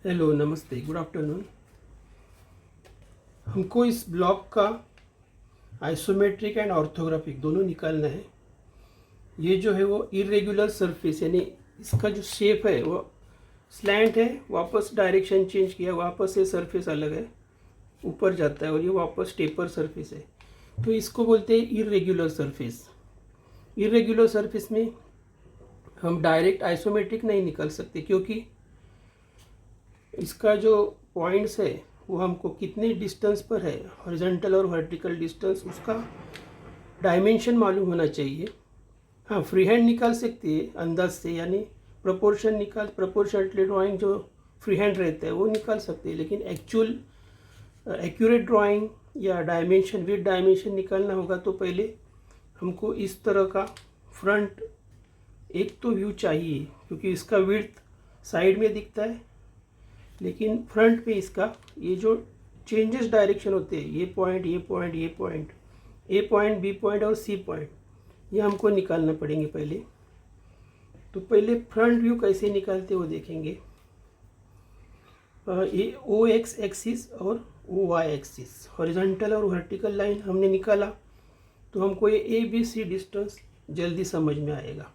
Hello, नमस्ते, good afternoon. हमको इस ब्लॉक का आइसोमेट्रिक एंड ऑर्थोग्राफिक दोनों निकालना है। ये जो है वो इरेगुलर सरफेस, यानी इसका जो शेप है वो स्लैंट है, वापस डायरेक्शन चेंज किया, वापस से सरफेस अलग है, ऊपर जाता है, और ये वापस टेपर सरफेस है। तो इसको बोलते हैं इरेगुलर सरफेस। इरेगुलर सरफेस में हम डायरेक्ट आइसोमेट्रिक नहीं निकाल सकते, क्योंकि इसका जो पॉइंट्स है वो हमको कितने डिस्टेंस पर है, हॉरिजॉन्टल और वर्टिकल डिस्टेंस, उसका डायमेंशन मालूम होना चाहिए। हाँ, फ्री हैंड निकाल सकती है अंदाज से, यानी प्रोपोर्शनली ड्राइंग जो फ्री हैंड रहता है वो निकाल सकते हैं, लेकिन एक्चुअल एक्यूरेट ड्राइंग या डायमेंशन विथ डायमेंशन निकालना होगा तो पहले हमको इस तरह का फ्रंट एक तो व्यू चाहिए, क्योंकि इसका विड्थ साइड में दिखता है, लेकिन फ्रंट पे इसका ये जो चेंजेस डायरेक्शन होते हैं, ये पॉइंट, ये पॉइंट, ये पॉइंट, ए पॉइंट, बी पॉइंट और सी पॉइंट, ये हमको निकालना पड़ेंगे पहले। तो पहले फ्रंट व्यू कैसे निकालते वो देखेंगे। ये ओ एक्स एक्सिस और ओ वाई एक्सिस, हॉरिजॉन्टल और वर्टिकल लाइन हमने निकाला, तो हमको ये ए बी सी डिस्टेंस जल्दी समझ में आएगा।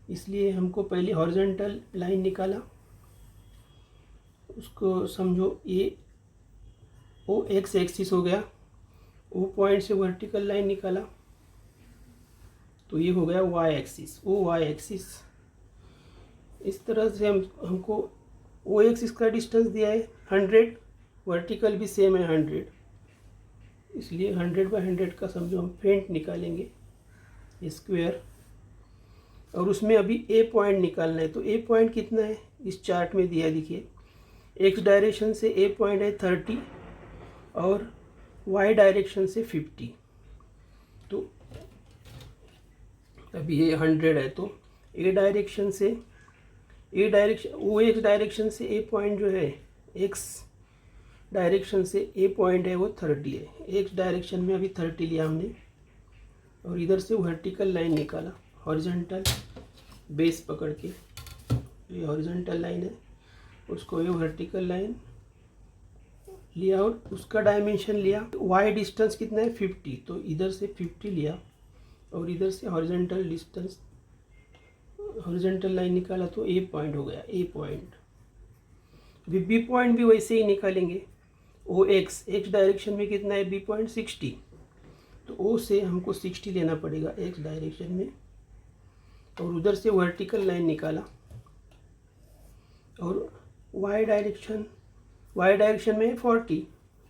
इसलिए हमको पहले हॉरिजॉन्टल लाइन निकाला, उसको समझो ये ओ एक्स एक्सिस हो गया, ओ पॉइंट से वर्टिकल लाइन निकाला तो ये हो गया Y axis, O Y axis. इस तरह से हमको ओ एक्सिस का डिस्टेंस दिया है 100, वर्टिकल भी सेम है 100, इसलिए 100/100 का समझो हम फेंट निकालेंगे स्क्वायर, और उसमें अभी ए पॉइंट निकालना है। तो ए पॉइंट कितना है इस चार्ट में दिया, देखिए एक्स डायरेक्शन से ए पॉइंट है 30 और वाई डायरेक्शन से 50। तो अभी ये 100 है, तो ए डायरेक्शन ओ एक्स डायरेक्शन से ए पॉइंट जो है, एक्स डायरेक्शन से ए पॉइंट है वो 30 है। एक्स डायरेक्शन में अभी 30 लिया हमने, और इधर से वर्टिकल लाइन निकाला हॉरिजॉन्टल बेस पकड़ के। ये हॉरिजॉन्टल लाइन है, उसको ये वर्टिकल लाइन लिया और उसका डायमेंशन लिया। वाई डिस्टेंस कितना है 50, तो इधर से 50 लिया और इधर से हॉरिजॉन्टल डिस्टेंस, हॉरिजॉन्टल लाइन निकाला तो ए पॉइंट हो गया, ए पॉइंट। बी पॉइंट भी वैसे ही निकालेंगे। ओ एक्स डायरेक्शन में कितना है बी पॉइंट 60, तो ओ से हमको 60 लेना पड़ेगा एक्स डायरेक्शन में, और उधर से वर्टिकल लाइन निकाला, और वाई डायरेक्शन में 40,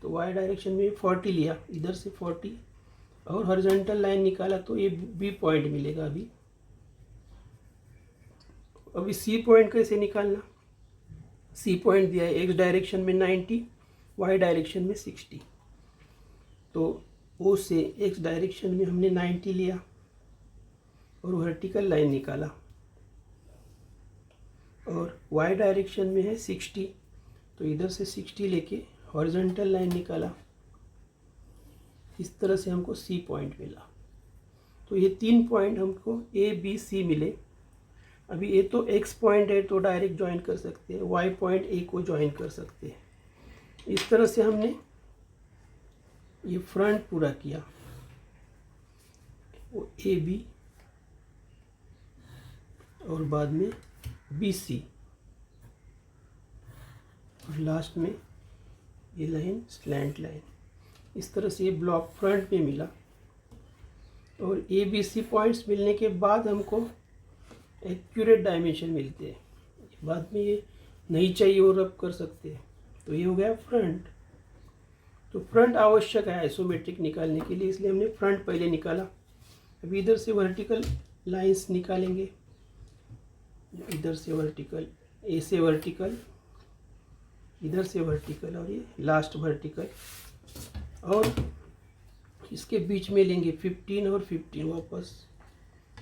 तो वाई डायरेक्शन में 40 लिया, इधर से 40 और हॉरिजॉन्टल लाइन निकाला तो ये बी पॉइंट मिलेगा। अभी सी पॉइंट कैसे निकालना। सी पॉइंट दिया है एक्स डायरेक्शन में 90, वाई डायरेक्शन में 60, तो ओ से एक्स डायरेक्शन में हमने 90 लिया और वर्टिकल लाइन निकाला, और वाई डायरेक्शन में है 60, तो इधर से 60 लेके हॉरिजॉन्टल लाइन निकाला। इस तरह से हमको सी पॉइंट मिला। तो ये 3 पॉइंट हमको ए बी सी मिले। अभी ये तो एक्स पॉइंट है तो डायरेक्ट ज्वाइन कर सकते हैं, वाई पॉइंट ए को ज्वाइन कर सकते हैं। इस तरह से हमने ये फ्रंट पूरा किया, वो ए बी और बाद में बी सी, और लास्ट में ये लाइन स्लैंट लाइन। इस तरह से ये ब्लॉक फ्रंट में मिला, और ए बी सी पॉइंट्स मिलने के बाद हमको एक्यूरेट डायमेंशन मिलते हैं। बाद में ये नहीं चाहिए और रब कर सकते हैं। तो ये हो गया फ्रंट। तो फ्रंट आवश्यक है आइसोमेट्रिक निकालने के लिए, इसलिए हमने फ्रंट पहले निकाला। अभी इधर से वर्टिकल लाइंस निकालेंगे, इधर से वर्टिकल, ए से वर्टिकल, इधर से वर्टिकल, और ये लास्ट वर्टिकल, और इसके बीच में लेंगे 15 और 15 वापस,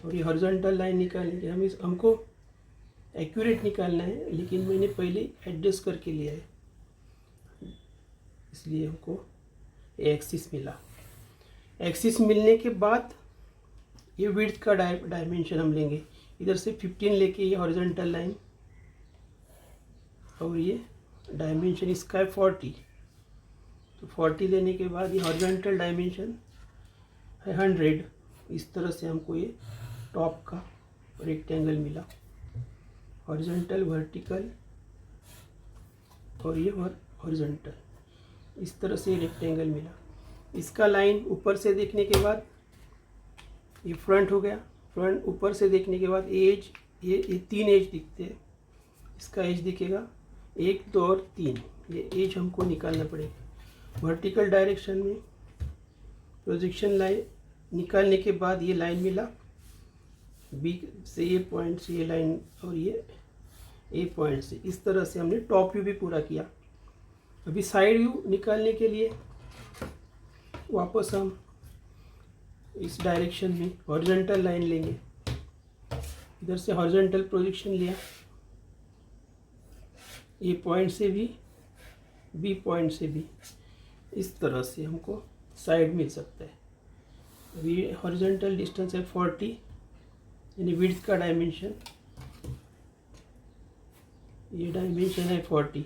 और ये हॉरिजॉन्टल लाइन निकालेंगे। हमको एक्यूरेट निकालना है, लेकिन मैंने पहले एडजस्ट करके लिया है, इसलिए हमको एक्सिस मिला। एक्सिस मिलने के बाद ये विड्थ का डायमेंशन हम लेंगे, इधर से 15 लेके ये हॉरिजॉन्टल लाइन और ये डायमेंशन इसका है 40, तो 40 लेने के बाद ये हॉरिजॉन्टल डायमेंशन है 100। इस तरह से हमको ये टॉप का रेक्टेंगल मिला, हॉरिजॉन्टल, वर्टिकल और ये हॉरिजॉन्टल, इस तरह से रेक्टेंगल मिला। इसका लाइन ऊपर से देखने के बाद ये फ्रंट हो गया। फ्रंट ऊपर से देखने के बाद एज, ये 3 एज दिखते हैं। इसका एज दिखेगा 1, 2 और 3, ये एज हमको निकालना पड़ेगा। वर्टिकल डायरेक्शन में प्रोजेक्शन लाइन निकालने के बाद ये लाइन मिला, बी से ये पॉइंट से ये लाइन और ये ए पॉइंट से। इस तरह से हमने टॉप व्यू भी पूरा किया। अभी साइड व्यू निकालने के लिए वापस हम इस डायरेक्शन में हॉरिजॉन्टल लाइन लेंगे। इधर से हॉरिजॉन्टल प्रोजेक्शन लिया, ए पॉइंट से भी, बी पॉइंट से भी, इस तरह से हमको साइड मिल सकता है। अभी हॉरिजॉन्टल डिस्टेंस है 40, यानी विड्थ का डायमेंशन, ये डायमेंशन है 40।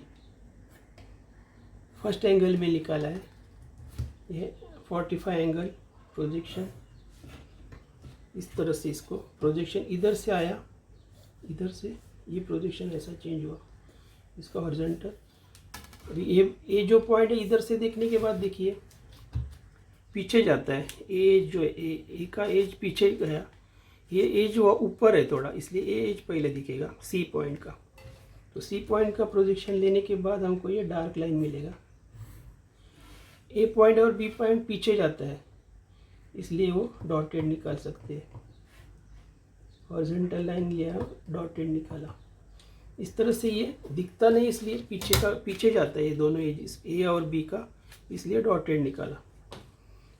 फर्स्ट एंगल में निकाला है, ये 45 एंगल प्रोजेक्शन। इस तरह से इसको प्रोजेक्शन इधर से आया, इधर से ये प्रोजेक्शन ऐसा चेंज हुआ, इसका हॉरिजॉन्टल। अभी ये जो पॉइंट है इधर से देखने के बाद देखिए पीछे जाता है, एज जो ए का एज पीछे गया, ये एज जो ऊपर है थोड़ा, इसलिए ये एज पहले दिखेगा सी पॉइंट का। तो सी पॉइंट का प्रोजेक्शन लेने के बाद हमको ये डार्क लाइन मिलेगा। ए पॉइंट और बी पॉइंट पीछे जाता है, इसलिए वो डॉटेड निकाल सकते हैं। हॉरिजॉन्टल लाइन लिया, डॉटेड निकाला। इस तरह से ये दिखता नहीं, इसलिए पीछे जाता है ये दोनों एजेस, ए और बी का, इसलिए डॉटेड निकाला।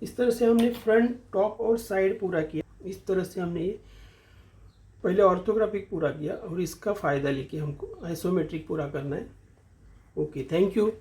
इस तरह से हमने फ्रंट, टॉप और साइड पूरा किया। इस तरह से हमने ये पहले ऑर्थोग्राफिक पूरा किया और इसका फ़ायदा लेके हमको आइसोमेट्रिक पूरा करना है। Okay, thank you.